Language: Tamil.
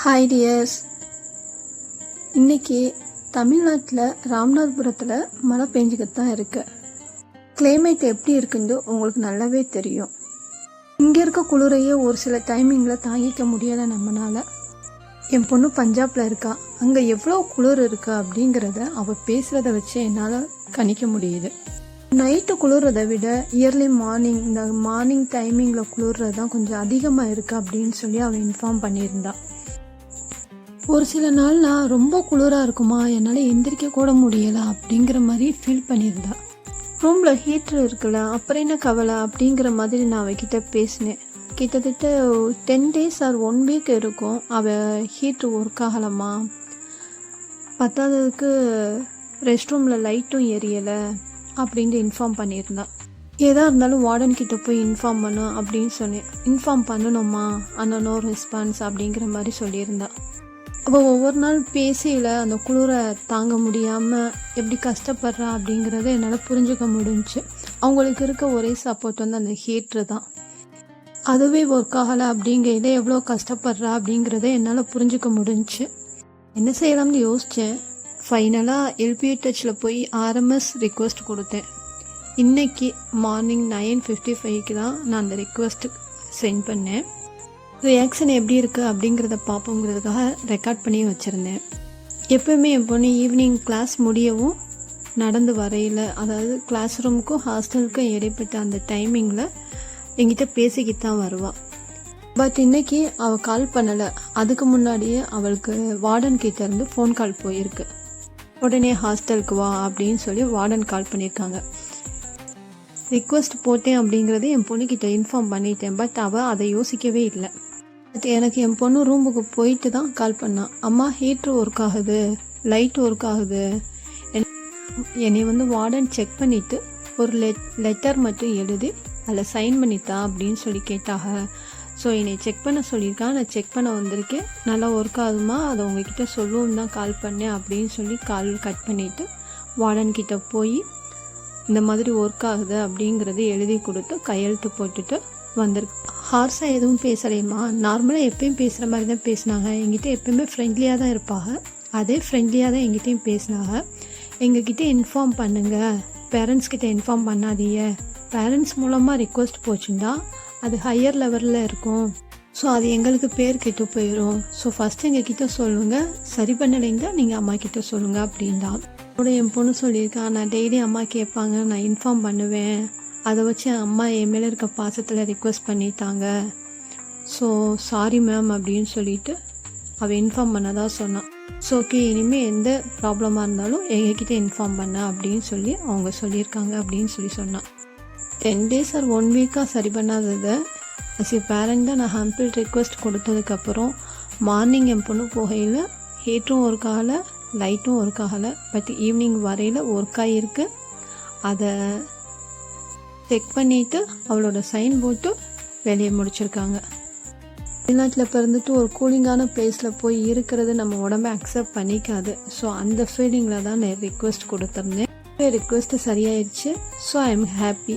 ஹாய் டியர்ஸ், இன்றைக்கி தமிழ்நாட்டில் ராமநாதபுரத்தில் மழை பெஞ்சிக்கிட்டு தான் இருக்கு. கிளைமேட் எப்படி இருக்குன்னு உங்களுக்கு நல்லாவே தெரியும். இங்கே இருக்க குளிரையே ஒரு சில டைமிங்கில் தாங்கிக்க முடியலை நம்மளால். என் பொண்ணு பஞ்சாபில் இருக்கா, அங்கே எவ்வளோ குளிர் இருக்கா அப்படிங்கிறத அவள் பேசுகிறத வச்சு என்னால் கணிக்க முடியுது. நைட்டு குளிர்றதை விட இயர்லி மார்னிங், இந்த மார்னிங் டைமிங்கில் குளிர்றது தான் கொஞ்சம் அதிகமாக இருக்குது அப்படின்னு சொல்லி அவள் இன்ஃபார்ம் பண்ணியிருந்தாள். ஒரு சில நாள் நான் ரொம்ப குளிராக இருக்குமா, என்னால் எந்திரிக்க கூட முடியலை அப்படிங்கிற மாதிரி ஃபீல் பண்ணியிருந்தா. ரூமில் ஹீட்ரு இருக்குல்ல, அப்புறம் என்ன கவலை அப்படிங்கிற மாதிரி நான் அவகிட்ட பேசினேன். கிட்டத்தட்ட 10 days ஆர் 1 week இருக்கும் அவள் ஹீட்ரு ஒர்க் ஆகலாமா, பத்தாததுக்கு ரெஸ்ட் ரூமில் லைட்டும் எரியலை அப்படின்ட்டு இன்ஃபார்ம் பண்ணியிருந்தா. எதாக இருந்தாலும் வார்டன் கிட்ட போய் இன்ஃபார்ம் பண்ணும் அப்படின்னு சொன்னேன். இன்ஃபார்ம் பண்ணணுமா, ஆனால் நோ ரெஸ்பான்ஸ் அப்படிங்கிற மாதிரி சொல்லியிருந்தா. அவள் ஒவ்வொரு நாள் பேசியில் அந்த குளிரை தாங்க முடியாமல் எப்படி கஷ்டப்படுறா அப்படிங்கிறத என்னால் புரிஞ்சுக்க முடிஞ்சிச்சு. அவங்களுக்கு இருக்க ஒரே சப்போர்ட் வந்து அந்த ஹீட்ரு தான். அதுவே ஒர்க் ஆகலை அப்படிங்கிறத எவ்வளோ கஷ்டப்படுறா அப்படிங்கிறத என்னால் புரிஞ்சுக்க முடிஞ்சிச்சு. என்ன செய்யலாம்னு யோசித்தேன். ஃபைனலாக LPHல போய் RMS ரிக்வெஸ்ட் கொடுத்தேன். இன்றைக்கி மார்னிங் 9:55 தான் நான் அந்த ரிக்வெஸ்ட்டு சென்ட் பண்ணேன். ரியாக்ஷன் எப்படி இருக்குது அப்படிங்கிறத பார்ப்போங்கிறதுக்காக ரெக்கார்ட் பண்ணி வச்சுருந்தேன். எப்போயுமே என் பொண்ணு ஈவினிங் கிளாஸ் முடியவும் நடந்து வரையில், அதாவது கிளாஸ் ரூமுக்கும் ஹாஸ்டலுக்கும் இடைப்பட்ட அந்த டைமிங்கில் என்கிட்ட பேசிக்கிட்டு தான் வருவாள். பட் இன்றைக்கி அவள் கால் பண்ணலை. அதுக்கு முன்னாடியே அவளுக்கு வார்டன் கிட்டேருந்து ஃபோன் கால் போயிருக்கு. உடனே ஹாஸ்டலுக்கு வா அப்படின்னு சொல்லி வார்டன் கால் பண்ணியிருக்காங்க. ரிக்வெஸ்ட் போட்டேன் அப்படிங்கிறது என் பொண்ணுக்கிட்ட இன்ஃபார்ம் பண்ணிட்டேன். பட் அவள் அதை யோசிக்கவே இல்லை. பட் எனக்கு என் பொண்ணு ரூமுக்கு போயிட்டு தான் கால் பண்ணான். அம்மா ஹீட்ரு ஒர்க் ஆகுது, லைட் ஒர்க் ஆகுது, என்னை வந்து வார்டன் செக் பண்ணிவிட்டு ஒரு லெட்டர் மட்டும் எழுதி அதில் சைன் பண்ணித்தா அப்படின்னு சொல்லி கேட்டாக. ஸோ என்னை செக் பண்ண சொல்லியிருக்கான், நான் செக் பண்ண வந்திருக்கேன், நல்லா ஒர்க் ஆகுதுமா, அதை உங்ககிட்ட சொல்லவும் தான் கால் பண்ணேன் அப்படின்னு சொல்லி கால் கட் பண்ணிவிட்டு வார்டன்கிட்ட போய் இந்த மாதிரி ஒர்க் ஆகுது அப்படிங்கிறது எழுதி கொடுத்து கையெழுத்து போட்டுட்டு வந்திருக்கு. ஹார்ஸாக எதுவும் பேசலையுமா, நார்மலாக எப்பயும் பேசுகிற மாதிரி தான் பேசினாங்க. எங்கிட்ட எப்பயுமே ஃப்ரெண்ட்லியாக தான் இருப்பாங்க, அதே ஃப்ரெண்ட்லியாக தான் எங்கிட்டையும் பேசினாங்க. எங்ககிட்ட இன்ஃபார்ம் பண்ணுங்கள், பேரண்ட்ஸ்கிட்ட இன்ஃபார்ம் பண்ணாதீங்க, பேரண்ட்ஸ் மூலமாக ரிக்வெஸ்ட் போச்சுன்னா அது ஹையர் லெவலில் இருக்கும், ஸோ அது எங்களுக்கு பேர் கெட்டு போயிடும். ஸோ ஃபஸ்ட்டு எங்ககிட்ட சொல்லுங்கள், சரி பண்ணலைங்க நீங்கள் அம்மா கிட்ட சொல்லுங்கள் அப்படின்தான். கூட என் பொண்ணு சொல்லியிருக்கா, நான் டெய்லி அம்மா கேட்பாங்க, நான் இன்ஃபார்ம் பண்ணுவேன், அதை வச்சு அம்மா என் மேலே இருக்க பாசத்தில் ரிக்வெஸ்ட் பண்ணிட்டாங்க, ஸோ சாரி மேம் அப்படின்னு சொல்லிட்டு அவள் இன்ஃபார்ம் பண்ணதான் சொன்னான். ஸோ ஓகே, இனிமேல் எந்த ப்ராப்ளமாக இருந்தாலும் எங்ககிட்ட இன்ஃபார்ம் பண்ண அப்படின்னு சொல்லி அவங்க சொல்லியிருக்காங்க அப்படின்னு சொல்லி சொன்னான். 10 days ஆர் 1 week சரி பண்ணாததை அஸ் ஏ பேரண்ட் நான் ஹம்பிள் ரிக்வெஸ்ட் கொடுத்ததுக்கப்புறம் மார்னிங் என் பொண்ணு போகையில் ஹீட்டரும் ஒர்க் ஆகலை, லைட்டும் ஒர்க் ஆகலை, பட் ஈவினிங் வரையில் ஒர்க் ஆகிருக்கு. அதை செக் பண்ணிவிட்டு அவளோட சைன் போட்டு வெளியே முடிச்சிருக்காங்க. வெளிநாட்டில் பிறந்துட்டு ஒரு கூலிங்கான பிளேஸில் போய் இருக்கிறது நம்ம உடம்பை அக்செப்ட் பண்ணிக்காது. ஸோ அந்த ஃபீலிங்கில் தான் நான் ரிக்வெஸ்ட் கொடுத்துருந்தேன். ரிக்வெஸ்ட்டு சரியாயிடுச்சு. So I am happy.